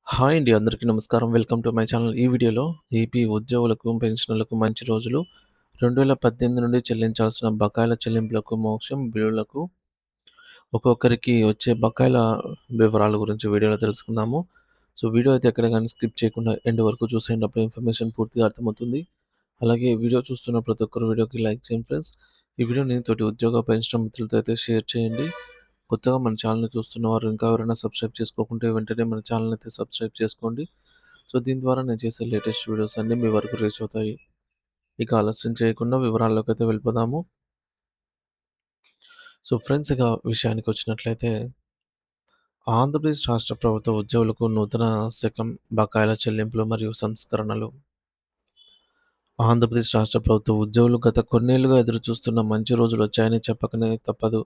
Hi అండి. అందరికీ నమస్కారం. Welcome to my channel. ఈ వీడియోలో ఏపీ ఉద్యోగులకు, పెన్షనర్లకు మంచి రోజులు, 2018 నుండి చెల్లించాల్సిన బకాయిల చెల్లింపులకు మోక్షం, బిల్లులకు ఒక్కొక్కరికి వచ్చే బకాయిల వివరాల గురించి వీడియోలో తెలుసుకుందాము. సో, వీడియో అయితే ఎక్కడ గాని స్కిప్ చేయకుండా ఎండ్ వరకు చూసేయండి. అప్పుడు ఇన్ఫర్మేషన్ పూర్తిగా అర్థమవుతుంది. అలాగే వీడియో చూస్తున్న ప్రతి ఒక్కరు వీడియోకి లైక్ చేయండి ఫ్రెండ్స్. ఈ వీడియోని తోటి ఉద్యోగ, పెన్షన్ మిత్రులతో అయితే షేర్ చేయండి. కొత్తగా మన ఛానల్‌ని చూస్తున్నవారు ఇంకా ఎవరైనా సబ్స్క్రైబ్ చేసుకోకుంటే వెంటనే మన ఛానల్‌ని అయితే సబ్స్క్రైబ్ చేసుకోండి. సో, దీని ద్వారా నేను చేసే లేటెస్ట్ వీడియోస్ అన్నీ మీ వరకు రీచ్ అవుతాయి. ఇక ఆలస్యం చేయకుండా వివరాల్లోకైతే వెళ్ళిపోదాము. సో, ఫ్రెండ్స్ ఇక విషయానికొచ్చినట్లయితే ఆంధ్రప్రదేశ్ రాష్ట్ర ప్రభుత్వ ఉద్యోగులకు నూతన శకం బకాయిల చెల్లింపులు మరియు సంస్కరణలు. ఆంధ్రప్రదేశ్ రాష్ట్ర ప్రభుత్వ ఉద్యోగులు గత కొన్నేళ్లుగా ఎదురుచూస్తున్న మంచి రోజులొచ్చాయని చెప్పకనే తప్పదు.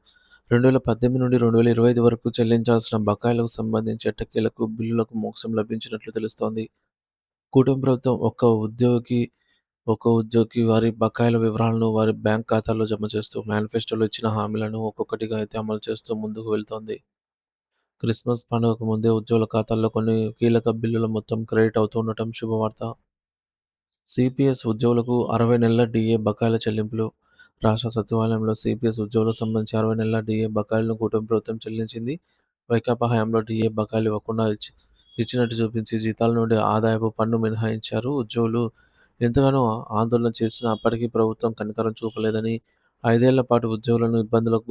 2018 నుండి 2025 వరకు చెల్లించాల్సిన బకాయిలకు సంబంధించి ఎట్టకేలకు బిల్లులకు మోక్షం లభించినట్లు తెలుస్తోంది. కూటమి ప్రభుత్వం ఒక్క ఉద్యోగికి వారి బకాయిల వివరాలను వారి బ్యాంక్ ఖాతాల్లో జమ చేస్తూ మేనిఫెస్టోలో ఇచ్చిన హామీలను ఒక్కొక్కటిగా అయితే అమలు చేస్తూ ముందుకు వెళ్తోంది. క్రిస్మస్ పండుగకు ముందే ఉద్యోగుల ఖాతాల్లో కొన్ని కీలక బిల్లుల మొత్తం క్రెడిట్ అవుతుండటం శుభవార్త. సిపిఎస్ ఉద్యోగులకు 60 నెలల డిఏ బకాయిల చెల్లింపులు. రాష్ట్ర సచివాలయంలో సిపిఎస్ ఉద్యోగులకు సంబంధించి 60 నెలల డిఏ బకాయిలను కూటమి ప్రభుత్వం చెల్లించింది. వైకాపా హయాంలో డిఏ బకాయిలు ఇవ్వకుండా ఇచ్చినట్టు చూపించి జీతాల నుండి ఆదాయపు పన్ను మినహాయించారు. ఉద్యోగులు ఎంతగానో ఆందోళన చేసినా అప్పటికీ ప్రభుత్వం కనికరం చూపలేదని, 5 ఏళ్ల పాటు ఉద్యోగులను ఇబ్బందులకు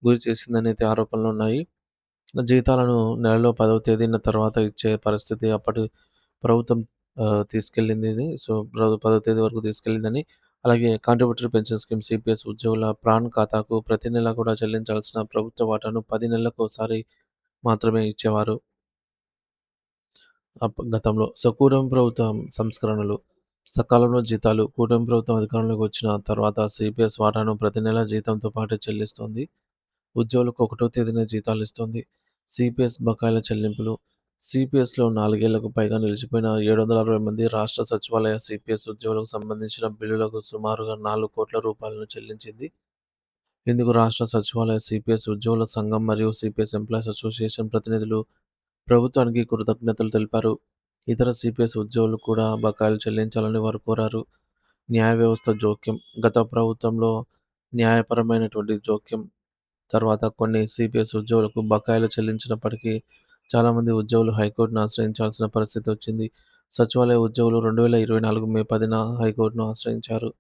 గురి చేసిందని అయితే ఆరోపణలున్నాయి. జీతాలను నెలలో 10వ తేదీన తర్వాత ఇచ్చే పరిస్థితి అప్పటి ప్రభుత్వం తీసుకెళ్ళింది ఇది. సో, 10వ తేదీ వరకు తీసుకెళ్ళిందని, అలాగే కాంట్రిబ్యూటరీ పెన్షన్ స్కీమ్ సిపిఎస్ ఉద్యోగుల ప్రాన్ ఖాతాకు ప్రతి నెల కూడా చెల్లించాల్సిన ప్రభుత్వ వాటాను 10 నెలలకోసారి మాత్రమే ఇచ్చేవారు గతంలో. సో, కూటమి ప్రభుత్వం సంస్కరణలు. సకాలంలో జీతాలు. కూటమి ప్రభుత్వం అధికారంలోకి వచ్చిన తర్వాత సిపిఎస్ వాటాను ప్రతి నెల జీతంతో పాటే చెల్లిస్తోంది. ఉద్యోగులకు ఒకటో తేదీన జీతాలిస్తోంది. సిపిఎస్ బకాయిల చెల్లింపులు. సిపిఎస్‌లో 4 ఏళ్లకు పైగా నిలిచిపోయిన 760 మంది రాష్ట్ర సచివాలయ సిపిఎస్ ఉద్యోగులకు సంబంధించిన బిల్లులకు సుమారుగా రూ. 4,00,00,000 చెల్లించింది. ఇందుకు రాష్ట్ర సచివాలయ సిపిఎస్ ఉద్యోగుల సంఘం మరియు సిపిఎస్ ఎంప్లాయీస్ అసోసియేషన్ ప్రతినిధులు ప్రభుత్వానికి కృతజ్ఞతలు తెలిపారు. ఇతర సిపిఎస్ ఉద్యోగులు కూడా బకాయిలు చెల్లించాలని వారు కోరారు. న్యాయ వ్యవస్థ జోక్యం. గత ప్రభుత్వంలో న్యాయపరమైనటువంటి జోక్యం తర్వాత కొన్ని సిపిఎస్ ఉద్యోగులకు బకాయిలు చెల్లించినప్పటికీ చాలామంది ఉద్యోగులు హైకోర్టును ఆశ్రయించాల్సిన పరిస్థితి వచ్చింది. సచివాలయ ఉద్యోగులు 2024 మే 10న హైకోర్టును ఆశ్రయించారు.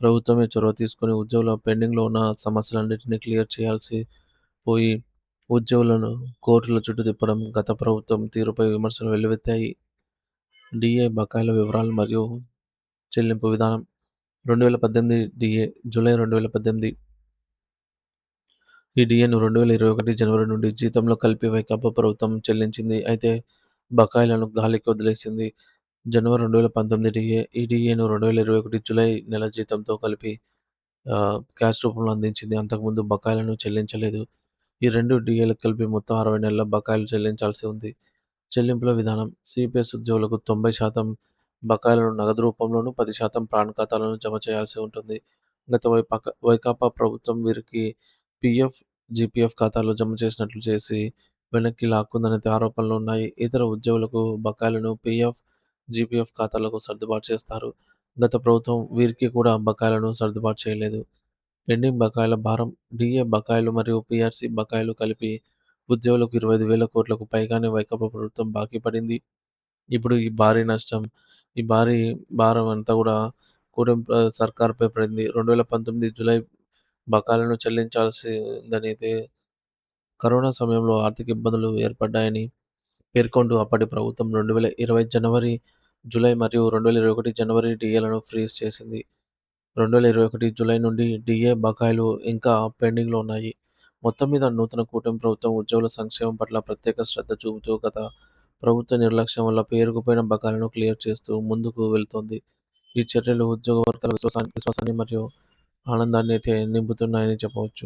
ప్రభుత్వమే చొరవ తీసుకొని ఉద్యోగుల పెండింగ్‌లో ఉన్న సమస్యలన్నిటిని క్లియర్ చేయాల్సి పోయి ఉద్యోగులను కోర్టుల చుట్టూ తిప్పడం గత ప్రభుత్వం తీరుపై విమర్శలు వెల్లువెత్తాయి. డిఏ బకాయిల వివరాలు మరియు చెల్లింపు విధానం. 2018 డిఏ జూలై 2018 ఈ డిఏను 2021 జనవరి నుండి జీతంలో కలిపి వైకాపా ప్రభుత్వం చెల్లించింది. అయితే బకాయిలను గాలికి వదిలేసింది. జనవరి 2019 డిఏ. ఈ డిఏను 2021 జూలై నెల జీతంతో కలిపి క్యాష్ రూపంలో అందించింది. అంతకుముందు బకాయిలను చెల్లించలేదు. ఈ 2 డిఏలకు కలిపి మొత్తం 60 నెలల బకాయిలు చెల్లించాల్సి ఉంది. చెల్లింపుల విధానం. సిపిఎస్ ఉద్యోగులకు 90% బకాయిలను నగదు రూపంలోనూ, 10% ప్రాన్ ఖాతాలోనూ జమ చేయాల్సి ఉంటుంది. గత వైకాపా ప్రభుత్వం వీరికి పీఎఫ్, జీపీఎఫ్ ఖాతాల్లో జమ చేసినట్లు చేసి వెనక్కి లాక్కుందనైతే ఆరోపణలున్నాయి. ఇతర ఉద్యోగులకు బకాయిలను పీఎఫ్, జీపీఎఫ్ ఖాతాలకు సర్దుబాటు చేస్తారు. గత ప్రభుత్వం వీరికి కూడా బకాయిలను సర్దుబాటు చేయలేదు. పెండింగ్ బకాయిల భారం. డిఏ బకాయిలు మరియు పీఆర్సీ బకాయిలు కలిపి ఉద్యోగులకు 25,000 కోట్లకు పైగానే వైకాపా ప్రభుత్వం బాకీ పడింది. ఇప్పుడు ఈ భారీ భారం అంతా కూడా కూటమి సర్కార్‌పై పడింది. 2019 జూలై బకాయిలను చెల్లించాల్సిందనైతే కరోనా సమయంలో ఆర్థిక ఇబ్బందులు ఏర్పడ్డాయని పేర్కొంటూ అప్పటి ప్రభుత్వం 2020 జనవరి, జూలై మరియు 2021 జనవరి డిఏలను ఫ్రీజ్ చేసింది. 2021 జూలై నుండి డిఏ బకాయిలు ఇంకా పెండింగ్‌లో ఉన్నాయి. మొత్తం మీద నూతన కూటమి ప్రభుత్వం ఉద్యోగుల సంక్షేమం పట్ల ప్రత్యేక శ్రద్ధ చూపుతూ గత ప్రభుత్వ నిర్లక్ష్యం వల్ల పేరుకుపోయిన బకాయిలను క్లియర్ చేస్తూ ముందుకు వెళ్తోంది. ఈ చర్యలు ఉద్యోగ వర్గాల విశ్వాసాన్ని మరియు ఆనందాన్ని అయితే నింపుతున్నాయని చెప్పవచ్చు.